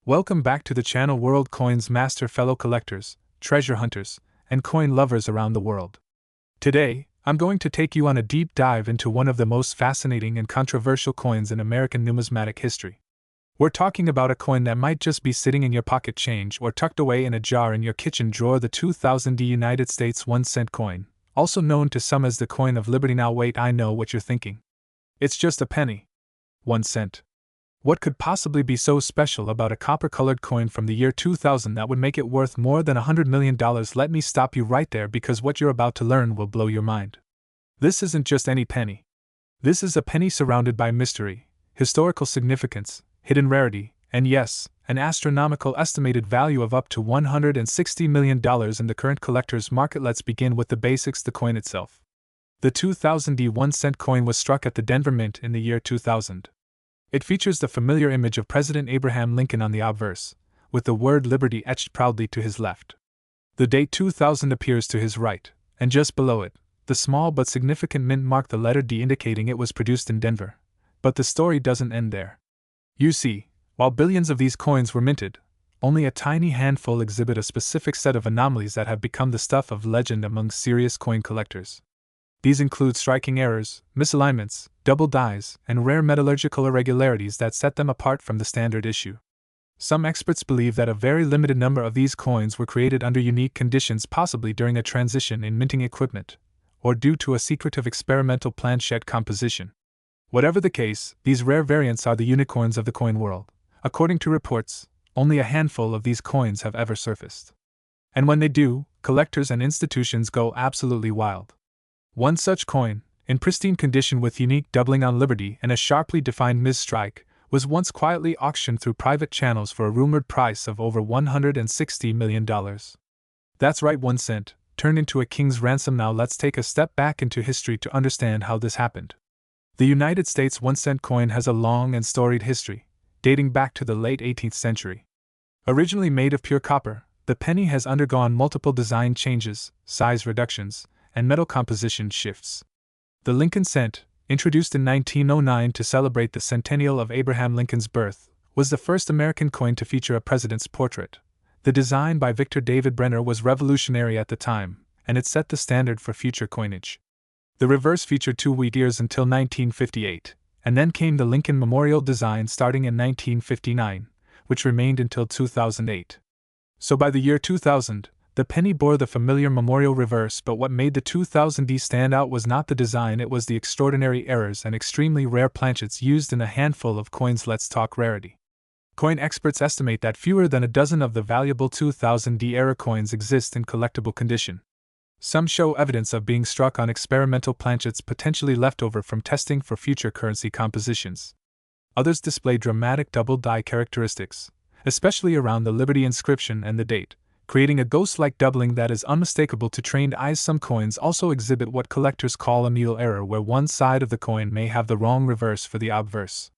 Welcome back to the channel World Coins Master, fellow collectors, treasure hunters, and coin lovers around the world. Today, I'm going to take you on a deep dive into one of the most fascinating and controversial coins in American numismatic history. We're talking about a coin that might just be sitting in your pocket change or tucked away in a jar in your kitchen drawer, the 2000 United States 1-cent coin, also known to some as the coin of liberty. Now wait, I know what you're thinking. It's just a penny. 1 cent. What could possibly be so special about a copper-colored coin from the year 2000 that would make it worth more than $100 million? Let me stop you right there, because what you're about to learn will blow your mind. This isn't just any penny. This is a penny surrounded by mystery, historical significance, hidden rarity, and yes, an astronomical estimated value of up to $160 million in the current collector's market. Let's begin with the basics. The coin itself. The 2000 1-cent coin was struck at the Denver Mint in the year 2000. It features the familiar image of President Abraham Lincoln on the obverse, with the word liberty etched proudly to his left. The date 2000 appears to his right, and just below it, the small but significant mint mark, the letter D, indicating it was produced in Denver. But the story doesn't end there. You see, while billions of these coins were minted, only a tiny handful exhibit a specific set of anomalies that have become the stuff of legend among serious coin collectors. These include striking errors, misalignments, double dies, and rare metallurgical irregularities that set them apart from the standard issue. Some experts believe that a very limited number of these coins were created under unique conditions, possibly during a transition in minting equipment, or due to a secretive experimental planchette composition. Whatever the case, these rare variants are the unicorns of the coin world. According to reports, only a handful of these coins have ever surfaced. And when they do, collectors and institutions go absolutely wild. One such coin, in pristine condition with unique doubling on liberty and a sharply defined mis-strike, was once quietly auctioned through private channels for a rumored price of over $160 million. That's right, 1 cent, turned into a king's ransom. Now let's take a step back into history to understand how this happened. The United States 1-cent coin has a long and storied history, dating back to the late 18th century. Originally made of pure copper, the penny has undergone multiple design changes, size reductions, and metal composition shifts. The Lincoln cent, introduced in 1909 to celebrate the centennial of Abraham Lincoln's birth, was the first American coin to feature a president's portrait. The design by Victor David Brenner was revolutionary at the time, and it set the standard for future coinage. The reverse featured 2 wheat ears until 1958, and then came the Lincoln Memorial design starting in 1959, which remained until 2008. So by the year 2000, the penny bore the familiar memorial reverse, but what made the 2000 stand out was not the design, it was the extraordinary errors and extremely rare planchets used in a handful of coins. Let's talk rarity. Coin experts estimate that fewer than a dozen of the valuable 2000 era coins exist in collectible condition. Some show evidence of being struck on experimental planchets, potentially left over from testing for future currency compositions. Others display dramatic double die characteristics, especially around the Liberty inscription and the date, creating a ghost-like doubling that is unmistakable to trained eyes. Some coins also exhibit what collectors call a mule error, where one side of the coin may have the wrong reverse for the obverse.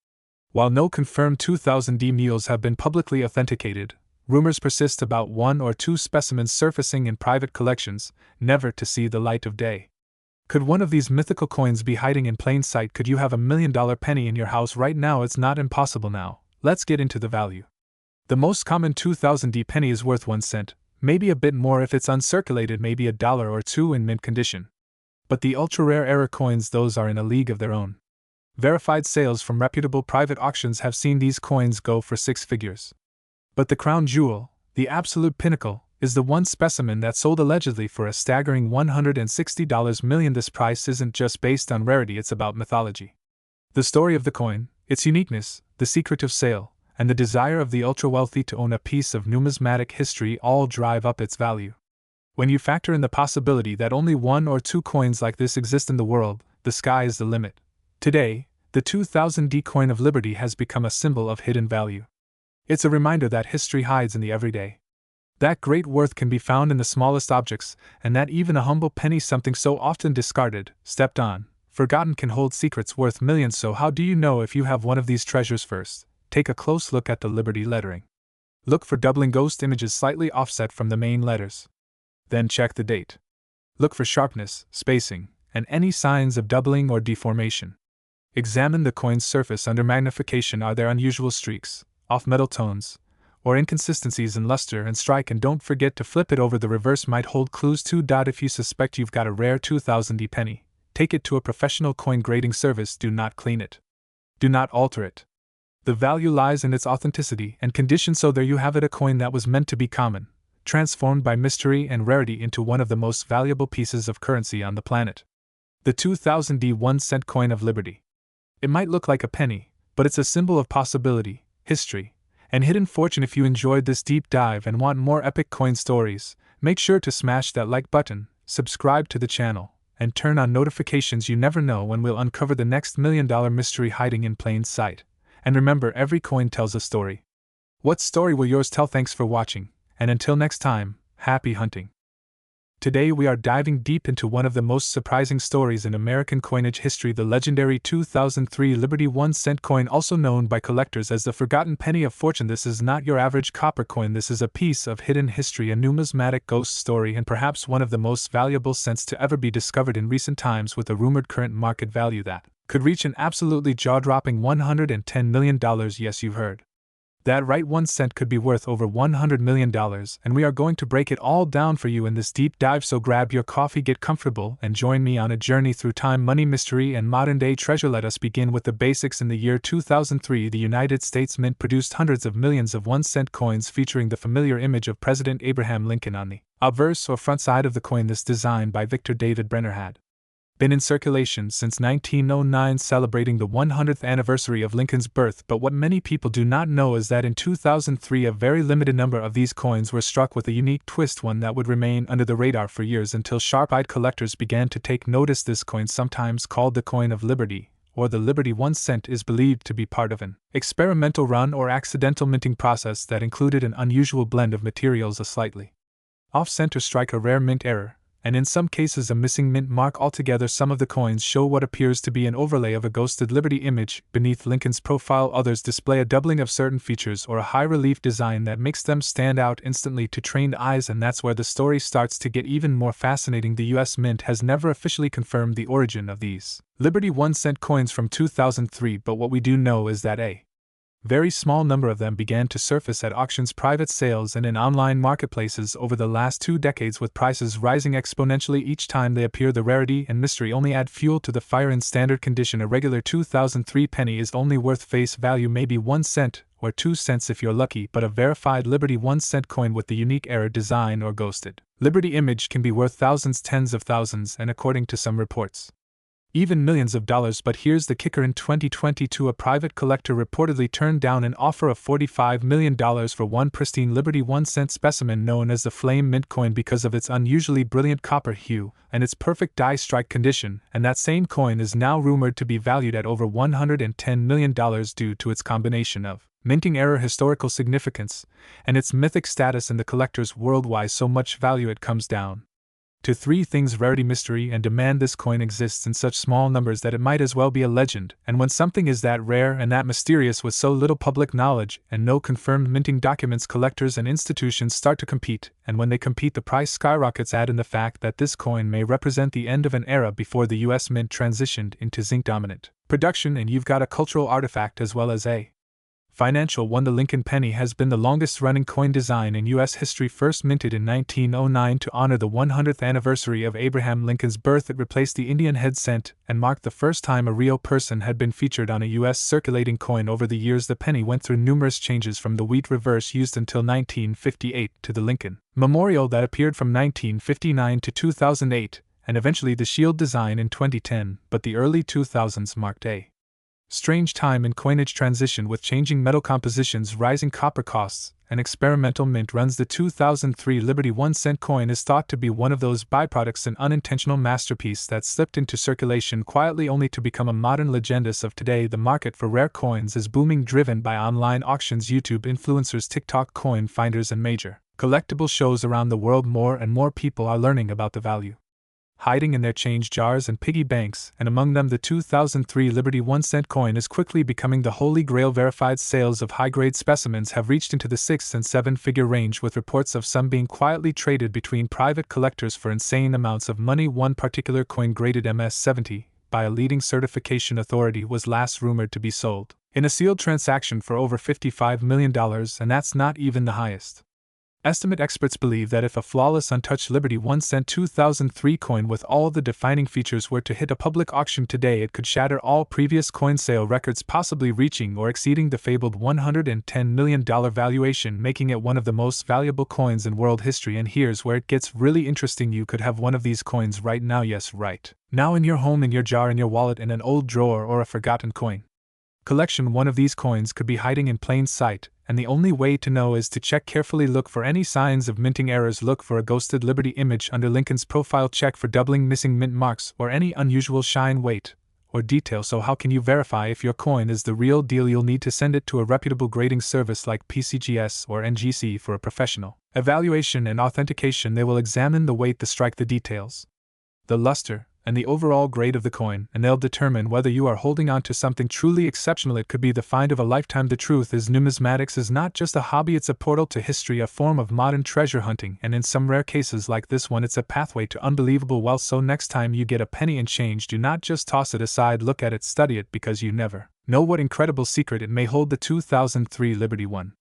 While no confirmed 2000 mules have been publicly authenticated, rumors persist about 1 or 2 specimens surfacing in private collections, never to see the light of day. Could one of these mythical coins be hiding in plain sight? Could you have $1 million penny in your house right now? It's not impossible. Now, let's get into the value. The most common 2000 penny is worth 1 cent, maybe a bit more if it's uncirculated, maybe $1 or $2 in mint condition. But the ultra-rare era coins, those are in a league of their own. Verified sales from reputable private auctions have seen these coins go for 6 figures. But the crown jewel, the absolute pinnacle, is the one specimen that sold allegedly for a staggering $160 million. This price isn't just based on rarity, it's about mythology. The story of the coin, its uniqueness, the secretive sale, and the desire of the ultra-wealthy to own a piece of numismatic history all drive up its value. When you factor in the possibility that only 1 or 2 coins like this exist in the world, the sky is the limit. Today, the 2000 coin of liberty has become a symbol of hidden value. It's a reminder that history hides in the everyday. That great worth can be found in the smallest objects, and that even a humble penny, something so often discarded, stepped on, forgotten, can hold secrets worth millions. So how do you know if you have one of these treasures? First, take a close look at the Liberty lettering. Look for doubling ghost images slightly offset from the main letters. Then check the date. Look for sharpness, spacing, and any signs of doubling or deformation. Examine the coin's surface under magnification. Are there unusual streaks, off-metal tones, or inconsistencies in luster and strike, and don't forget to flip it over. The reverse might hold clues too. If you suspect you've got a rare 2000 penny, take it to a professional coin grading service. Do not clean it. Do not alter it. The value lies in its authenticity and condition. So there you have it, a coin that was meant to be common, transformed by mystery and rarity into one of the most valuable pieces of currency on the planet. The 2000 1-cent coin of liberty. It might look like a penny, but it's a symbol of possibility, history, and hidden fortune. If you enjoyed this deep dive and want more epic coin stories, make sure to smash that like button, subscribe to the channel, and turn on notifications. You never know when we'll uncover the next $1 million mystery hiding in plain sight. And remember, every coin tells a story. What story will yours tell? Thanks for watching, and until next time, happy hunting. Today we are diving deep into one of the most surprising stories in American coinage history, the legendary 2003 Liberty 1-cent coin, also known by collectors as the Forgotten Penny of Fortune. This is not your average copper coin. This is a piece of hidden history, a numismatic ghost story, and perhaps one of the most valuable cents to ever be discovered in recent times, with a rumored current market value that could reach an absolutely jaw-dropping $110 million. Yes, you've heard that right, 1 cent could be worth over $100 million, and we are going to break it all down for you in this deep dive. So grab your coffee, get comfortable, and join me on a journey through time, money, mystery, and modern-day treasure. Let us begin with the basics. In the year 2003, the United States Mint produced hundreds of millions of 1-cent coins featuring the familiar image of President Abraham Lincoln on the obverse or front side of the coin. This design by Victor David Brenner had been in circulation since 1909, celebrating the 100th anniversary of Lincoln's birth. But what many people do not know is that in 2003 a very limited number of these coins were struck with a unique twist, one that would remain under the radar for years until sharp-eyed collectors began to take notice. This coin, sometimes called the coin of Liberty, or the Liberty 1 cent, is believed to be part of an experimental run or accidental minting process that included an unusual blend of materials, a slightly off-center strike, a rare mint error, and in some cases a missing mint mark altogether. Some of the coins show what appears to be an overlay of a ghosted Liberty image beneath Lincoln's profile. Others display a doubling of certain features or a high-relief design that makes them stand out instantly to trained eyes. And that's where the story starts to get even more fascinating. The U.S. Mint has never officially confirmed the origin of these Liberty 1-cent coins from 2003, but what we do know is that a very small number of them began to surface at auctions, private sales, and in online marketplaces over the last 2 decades, with prices rising exponentially each time they appear. The rarity and mystery only add fuel to the fire. In standard condition, a regular 2003 penny is only worth face value, maybe 1 cent or 2 cents if you're lucky, but a verified Liberty 1-cent coin with the unique error design or ghosted Liberty image can be worth thousands, tens of thousands, and according to some reports, even millions of dollars. But here's the kicker. In 2022, a private collector reportedly turned down an offer of $45 million for one pristine Liberty 1-cent specimen known as the Flame Mint coin because of its unusually brilliant copper hue and its perfect die strike condition, and that same coin is now rumored to be valued at over $110 million due to its combination of minting error, historical significance, and its mythic status in the collector's world. Why so much value? It comes down to 3 things: rarity, mystery, and demand. This coin exists in such small numbers that it might as well be a legend, and when something is that rare and that mysterious with so little public knowledge and no confirmed minting documents, collectors and institutions start to compete, and when they compete the price skyrockets. Add in the fact that this coin may represent the end of an era before the US Mint transitioned into zinc-dominant production, and you've got a cultural artifact as well as a financial one. The Lincoln penny has been the longest-running coin design in U.S. history. First minted in 1909 to honor the 100th anniversary of Abraham Lincoln's birth, it replaced the Indian head cent and marked the first time a real person had been featured on a U.S. circulating coin. Over the years, the penny went through numerous changes, from the wheat reverse used until 1958 to the Lincoln memorial that appeared from 1959 to 2008, and eventually the shield design in 2010. But the early 2000s marked a strange time in coinage transition, with changing metal compositions, rising copper costs, and experimental mint runs. The 2003 Liberty 1-cent coin is thought to be one of those byproducts, an unintentional masterpiece that slipped into circulation quietly only to become a modern legend. As of today, the market for rare coins is booming, driven by online auctions, YouTube influencers, TikTok coin finders, and major collectible shows around the world. More and more people are learning about the value hiding in their change jars and piggy banks, and among them the 2003 Liberty 1-cent coin is quickly becoming the holy grail. Verified sales of high-grade specimens have reached into the 6- and 7-figure range, with reports of some being quietly traded between private collectors for insane amounts of money. One particular coin, graded MS-70 by a leading certification authority, was last rumored to be sold in a sealed transaction for over $55 million, and that's not even the highest estimate. Experts believe that if a flawless untouched Liberty 1 cent 2003 coin with all the defining features were to hit a public auction today, it could shatter all previous coin sale records, possibly reaching or exceeding the fabled $110 million valuation, making it one of the most valuable coins in world history. And here's where it gets really interesting. You could have one of these coins right now, yes, right now, in your home, in your jar, in your wallet, in an old drawer, or a forgotten coin collection. One of these coins could be hiding in plain sight, and the only way to know is to check carefully. Look for any signs of minting errors, look for a ghosted Liberty image under Lincoln's profile, check for doubling, missing mint marks, or any unusual shine, weight, or detail. So how can you verify if your coin is the real deal? You'll need to send it to a reputable grading service like PCGS or NGC for a professional evaluation and authentication. They will examine the weight, the strike, the details, the luster, and the overall grade of the coin, and they'll determine whether you are holding on to something truly exceptional. It could be the find of a lifetime. The truth is, numismatics is not just a hobby, it's a portal to history, a form of modern treasure hunting, and in some rare cases like this one, it's a pathway to unbelievable wealth. So next time you get a penny and change, do not just toss it aside, look at it, study it, because you never know what incredible secret it may hold. The 2003 Liberty 1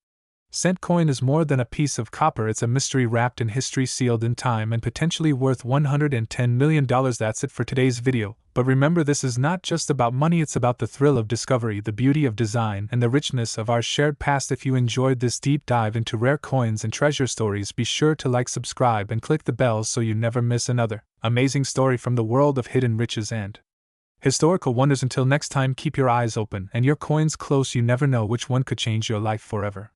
cent coin is more than a piece of copper, it's a mystery wrapped in history, sealed in time, and potentially worth $110 million. That's it for today's video, but remember, this is not just about money, it's about the thrill of discovery, the beauty of design, and the richness of our shared past. If you enjoyed this deep dive into rare coins and treasure stories, be sure to like, subscribe, and click the bell so you never miss another amazing story from the world of hidden riches and historical wonders. Until next time, keep your eyes open and your coins close. You never know which one could change your life forever.